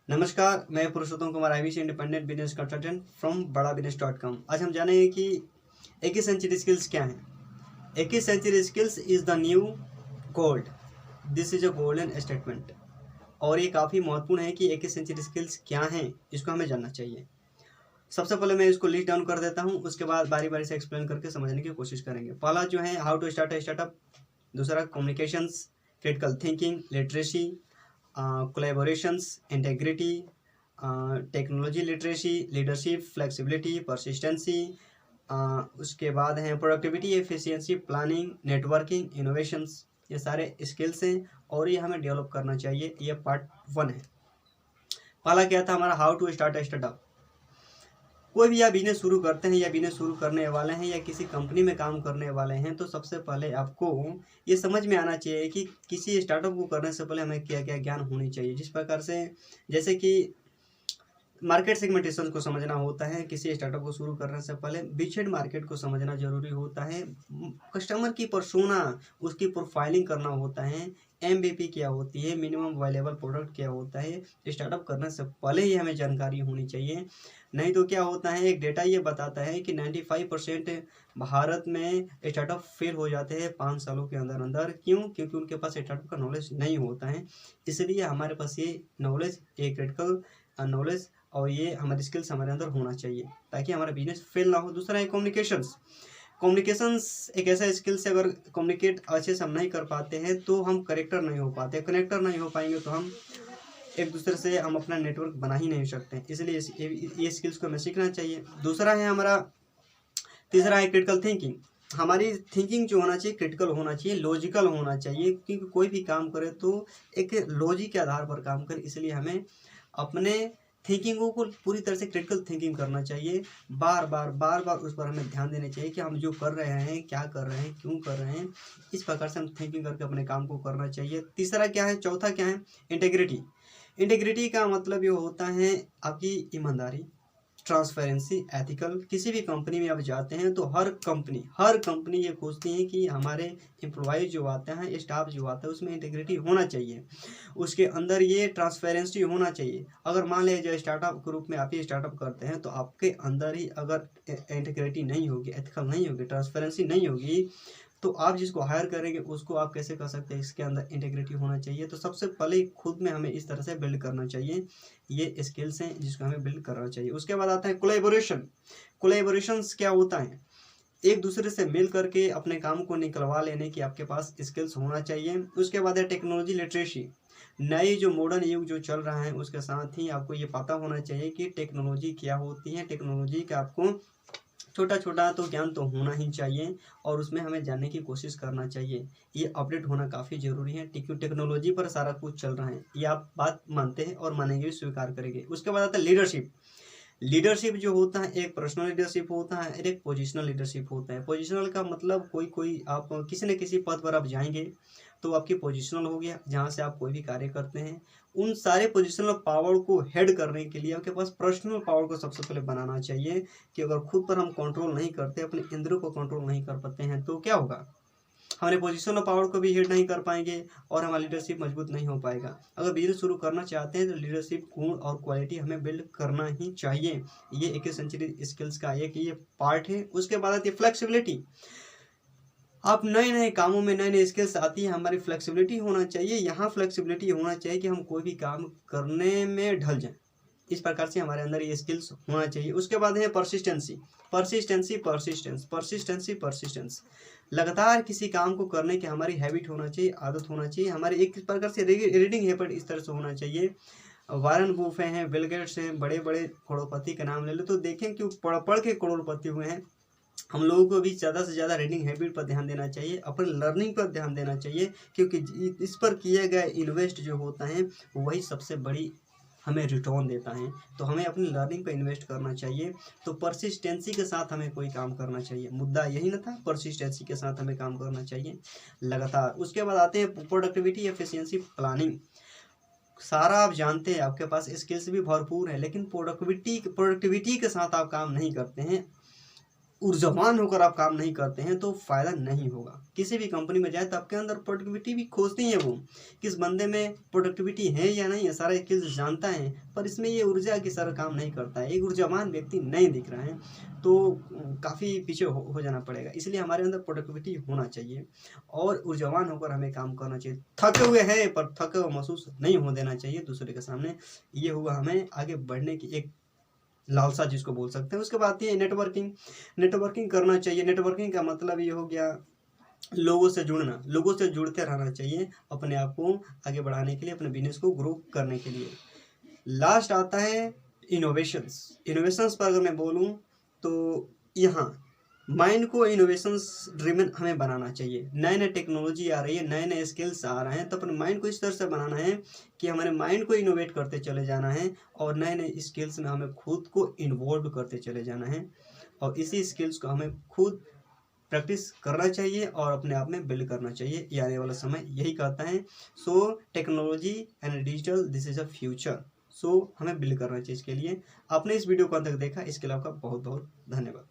नमस्कार, मैं Purushottam Kumar IBC independent business consultant from badabusiness.com। आज हम जानेंगे कि 21वीं सेंचुरी स्किल्स क्या हैं। 21वीं century skills is the new gold. This is a golden statement. और ये काफ़ी महत्वपूर्ण है कि 21वीं सेंचुरी स्किल्स क्या हैं, इसको हमें जानना चाहिए। सबसे पहले मैं इसको लिस्ट डाउन कर देता हूँ, उसके बाद बारी बारी से एक्सप्लेन करके समझने की कोशिश करेंगे। पहला जो है how to start a startup, दूसरा communications, critical thinking, literacy, collaborations, integrity, technology literacy, leadership, flexibility, persistency. उसके बाद हैं productivity, efficiency, planning, networking, innovations. ये सारे स्किल्स हैं और ये हमें डेवलप करना चाहिए। ये पार्ट 1 है। पहला क्या था हमारा, how to start a startup. कोई भी आप बिजनेस शुरू करते हैं या बिजनेस शुरू करने वाले हैं या किसी कंपनी में काम करने वाले हैं, तो सबसे पहले आपको ये समझ में आना चाहिए कि किसी स्टार्टअप को करने से पहले हमें क्या क्या ज्ञान होनी चाहिए। जिस प्रकार से जैसे कि मार्केट सेगमेंटेशन को समझना होता है, किसी स्टार्टअप को शुरू करने से पहले बिचेड मार्केट को समझना जरूरी होता है, कस्टमर की पर्सोना, उसकी प्रोफाइलिंग करना होता है, MVP क्या होती है, मिनिमम वायलेबल प्रोडक्ट क्या होता है। स्टार्टअप करने से पहले ही हमें जानकारी होनी चाहिए। नहीं तो क्या होता है, एक डेटा ये बताता है कि 95% भारत में स्टार्टअप फेल हो जाते हैं 5 सालों के अंदर अंदर। क्यों? क्योंकि उनके पास स्टार्टअप का नॉलेज नहीं होता है। इसलिए हमारे पास ये नॉलेज, एक क्रिटिकल नॉलेज और ये हमारी स्किल्स हमारे अंदर होना चाहिए ताकि हमारा बिजनेस फेल ना हो। दूसरा है कम्युनिकेशंस। कम्युनिकेशंस एक ऐसा स्किल्स है, अगर कम्युनिकेट अच्छे से हम नहीं कर पाते हैं तो हम करेक्टर नहीं हो पाते। कनेक्टर नहीं हो पाएंगे तो हम एक दूसरे से हम अपना नेटवर्क बना ही नहीं सकते। इसलिए ये स्किल्स को हमें सीखना चाहिए। दूसरा है हमारा, तीसरा है क्रिटिकल थिंकिंग। हमारी थिंकिंग जो होना चाहिए क्रिटिकल होना चाहिए, लॉजिकल होना चाहिए, क्योंकि कोई भी काम करे तो एक लॉजिक के आधार पर काम करे। इसलिए हमें अपने थिंकिंगों को पूरी तरह से क्रिटिकल थिंकिंग करना चाहिए। बार बार उस पर हमें ध्यान देना चाहिए कि हम जो कर रहे हैं, क्या कर रहे हैं, क्यों कर रहे हैं। इस प्रकार से हम थिंकिंग करके अपने काम को करना चाहिए। तीसरा क्या है, चौथा क्या है, इंटेग्रिटी। इंटेग्रिटी का मतलब ये होता है आपकी ईमानदारी, ट्रांसपेरेंसी, एथिकल। किसी भी कंपनी में आप जाते हैं तो हर कंपनी ये खोजती है कि हमारे एम्प्लॉय जो आते हैं, स्टाफ जो आता है, उसमें इंटीग्रिटी होना चाहिए, उसके अंदर ये ट्रांसपेरेंसी होना चाहिए। अगर मान लीजिए स्टार्टअप के रूप में आप ही स्टार्टअप करते हैं तो आपके अंदर ही अगर इंटीग्रिटी नहीं होगी, एथिकल नहीं होगी, ट्रांसपेरेंसी नहीं होगी, तो आप जिसको हायर करेंगे उसको आप कैसे कर सकते हैं। इसके अंदर इंटीग्रिटी होना चाहिए। तो सबसे पहले खुद में हमें इस तरह से बिल्ड करना चाहिए। ये स्किल्स हैं जिसको हमें बिल्ड करना चाहिए। उसके बाद आता है कोलैबोरेशन। कोलैबोरेशंस क्या होता है, एक दूसरे से मिल करके अपने काम को निकलवा लेने की आपके पास स्किल्स होना चाहिए। उसके बाद है टेक्नोलॉजी लिटरेसी। नई जो मॉडर्न युग जो चल रहा है उसके साथ ही आपको ये पता होना चाहिए कि टेक्नोलॉजी क्या होती है। टेक्नोलॉजी का आपको छोटा छोटा तो ज्ञान तो होना ही चाहिए और उसमें हमें जानने की कोशिश करना चाहिए। ये अपडेट होना काफ़ी ज़रूरी है, क्योंकि टेक्नोलॉजी पर सारा कुछ चल रहा है। ये आप बात मानते हैं और मानेंगे भी, स्वीकार करेंगे। उसके बाद आता है लीडरशिप। लीडरशिप जो होता है, एक पर्सनल लीडरशिप होता है और एक पोजिशनल लीडरशिप होता है। पोजिशनल का मतलब कोई आप किसी न किसी पद पर आप जाएंगे तो आपकी पोजिशनल हो गया, जहाँ से आप कोई भी कार्य करते हैं। उन सारे पोजिशनल पावर को हेड करने के लिए आपके पास पर्सनल पावर को सबसे पहले बनाना चाहिए कि अगर खुद पर हम कंट्रोल नहीं करते, अपने इंद्रियों को कंट्रोल नहीं कर पाते हैं, तो क्या होगा, हमारे पोजिशनल पावर को भी हेड नहीं कर पाएंगे और हमारा लीडरशिप मजबूत नहीं हो पाएगा। अगर बिजनेस शुरू करना चाहते हैं तो लीडरशिप गुण और क्वालिटी हमें बिल्ड करना ही चाहिए। ये 21वीं सेंचुरी स्किल्स का एक ये पार्ट है। उसके बाद आती है फ्लेक्सिबिलिटी। आप नए नए कामों में नए नए स्किल्स आती है, हमारी फ्लेक्सिबिलिटी होना चाहिए। यहाँ फ्लेक्सिबिलिटी होना चाहिए कि हम कोई भी काम करने में ढल जाएं। इस प्रकार से हमारे अंदर ये स्किल्स होना चाहिए। उसके बाद है परसिस्टेंसी। परसिस्टेंस लगातार किसी काम को करने की हमारी हैबिट होना चाहिए, आदत होना चाहिए। हमारी एक प्रकार से रीडिंग हैबिट इस तरह से होना चाहिए। वारन बुफे हैं, बिल गेट्स हैं, बड़े बड़े करोड़पति का नाम ले लो तो देखें कि पढ़ पढ़ के करोड़पति हुए हैं। हम लोगों को भी ज़्यादा से ज़्यादा रीडिंग हैबिट पर ध्यान देना चाहिए, अपने लर्निंग पर ध्यान देना चाहिए, क्योंकि इस पर किए गए इन्वेस्ट जो होता है वही सबसे बड़ी हमें रिटर्न देता है। तो हमें अपनी लर्निंग पर इन्वेस्ट करना चाहिए। तो परसिस्टेंसी के साथ हमें कोई काम करना चाहिए। मुद्दा यही ना था, परसिस्टेंसी के साथ हमें काम करना चाहिए लगातार। उसके बाद आते हैं प्रोडक्टिविटी, एफिशिएंसी, प्लानिंग। सारा आप जानते हैं, आपके पास स्किल्स भी भरपूर है, लेकिन प्रोडक्टिविटी के साथ आप काम नहीं करते हैं। ऊर्जावान होकर आप काम नहीं करते हैं तो फ़ायदा नहीं होगा। किसी भी कंपनी में जाए तो आपके अंदर प्रोडक्टिविटी भी खोजती है वो, किस बंदे में प्रोडक्टिविटी है या नहीं है, सारा स्किल्स जानता है, पर इसमें ये ऊर्जा की सर काम नहीं करता है, एक ऊर्जावान व्यक्ति नहीं दिख रहा है, तो काफ़ी पीछे हो जाना पड़ेगा। इसलिए हमारे अंदर प्रोडक्टिविटी होना चाहिए और ऊर्जावान होकर हमें काम करना चाहिए। थके हुए हैं पर थके हुए महसूस नहीं हो देना चाहिए दूसरे के सामने। ये हुआ हमें आगे बढ़ने की एक लालसा जिसको बोल सकते हैं। उसके बाद आती है नेटवर्किंग। नेटवर्किंग करना चाहिए। नेटवर्किंग का मतलब ये हो गया लोगों से जुड़ना, लोगों से जुड़ते रहना चाहिए अपने आप को आगे बढ़ाने के लिए, अपने बिजनेस को ग्रो करने के लिए। लास्ट आता है इनोवेशंस। इनोवेशंस पर अगर मैं बोलूँ तो यहाँ माइंड को इनोवेशंस ड्रिवन हमें बनाना चाहिए। नए नए टेक्नोलॉजी आ रही है, नए नए स्किल्स आ रहे हैं, तो अपने माइंड को इस तरह से बनाना है कि हमारे माइंड को इनोवेट करते चले जाना है और नए नए स्किल्स में हमें खुद को इन्वॉल्व करते चले जाना है और इसी स्किल्स को हमें खुद प्रैक्टिस करना चाहिए और अपने आप में बिल्ड करना चाहिए। ये आने वाला समय यही कहता है। So technology and digital this is a future. So हमें बिल्ड करना चाहिए। इसके लिए आपने इस वीडियो को अंत तक देखा, इसके लिए आपका बहुत बहुत धन्यवाद।